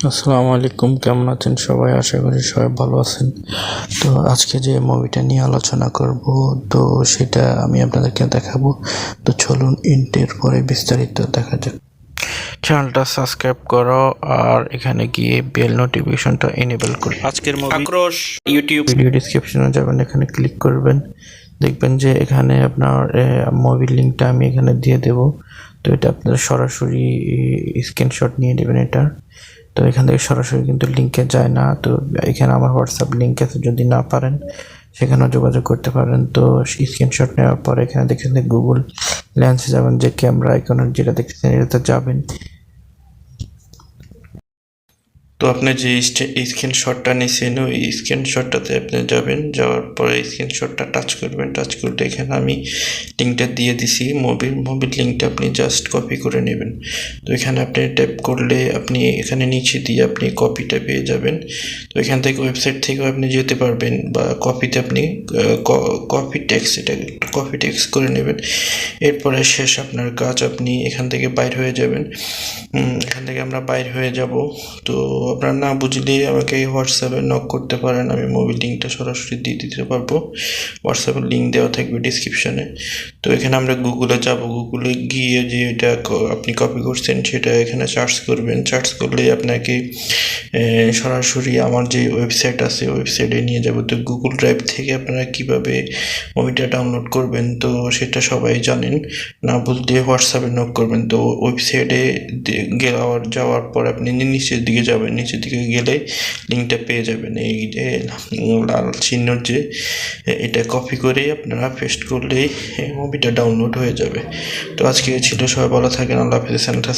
আসসালামু আলাইকুম, কেমন আছেন সবাই? আশা করি সবাই ভালো আছেন। তো আজকে যে মুভিটা নিয়ে আলোচনা করব, তো সেটা আমি আপনাদেরকে দেখাবো। তো চলুন ইন্টের পরে বিস্তারিত দেখা যাক। চ্যানেলটা সাবস্ক্রাইব করো আর এখানে গিয়ে বেল নোটিফিকেশনটা এনেবল করো। আজকের মুভি আক্রোশ ইউটিউব ভিডিও ডিসক্রিপশনে যাবেন, এখানে ক্লিক করবেন, দেখবেন যে এখানে আপনার মুভির লিঙ্কটা আমি এখানে দিয়ে দেব। তো এটা আপনারা সরাসরি স্ক্রিনশট নিয়ে নেবেন এটা। তো এখান থেকে সরাসরি কিন্তু লিঙ্কে যায় না। তো এখানে আমার হোয়াটসঅ্যাপ লিঙ্ক আছে, যদি না পারেন সেখানেও যোগাযোগ করতে পারেন। তো স্ক্রিনশট নেওয়ার পর এখানে দেখছেন গুগল লেন্সে যাবেন, যে ক্যামেরা আইকনের যেটা দেখছেন এটাতে যাবেন। তো আপনি যে স্ক্রিনশটটা নিয়েছেন ওই স্ক্রিনশটটাতে আপনি যাবেন, যাওয়ার পরে স্ক্রিনশটটা টাচ করবেন। টাচ করলে এখানে আমি লিঙ্কটা দিয়ে দিছি মুভির লিঙ্কটা আপনি জাস্ট কপি করে নেবেন। তো এখানে আপনি ট্যাপ করলে আপনি এখানে নিচে দিয়ে আপনি কপিটা পেয়ে যাবেন। তো এখান থেকে ওয়েবসাইট থেকেও আপনি যেতে পারবেন, বা কপিতে আপনি কপি টেক্সট, এটা কপি টেক্সট করে নেবেন। এরপরে শেষ আপনার কাজ, আপনি এখান থেকে বাইর হয়ে যাবেন। এখান থেকে আমরা বাইর হয়ে যাব। তো আপনারা না বুঝলে আমাকে হোয়াটসঅ্যাপে নক করতে পারেন, আমি মুভি লিঙ্কটা সরাসরি দিয়ে দিতে পারবো। হোয়াটসঅ্যাপের লিঙ্ক দেওয়া থাকবে ডিসক্রিপশনে। তো এখানে আমরা গুগলে যাব, গুগলে গিয়ে যে এটা আপনি কপি করছেন সেটা এখানে সার্চ করবেন। সার্চ করলে আপনাকে সরাসরি আমার যে ওয়েবসাইট আছে ওয়েবসাইটে নিয়ে যাব। তো গুগল ড্রাইভ থেকে আপনারা কিভাবে মুভিটা ডাউনলোড করবেন তো সেটা সবাই জানেন, না বুঝলে হোয়াটসঅ্যাপে নক করবেন। তো ওয়েবসাইটে যাওয়ার পর আপনি নিচের দিকে যাবেন, নিচের দিকে গেলে লিঙ্কটা পেয়ে যাবেন। এই যে লাল চিহ্নর যে এটা কপি করে আপনারা পেস্ট করলেই মুভিটা ডাউনলোড হয়ে যাবে। তো আজকে ছিল, সবাই ভালো থাকেন, আল্লাহ হাফেজ। চ্যানেলটা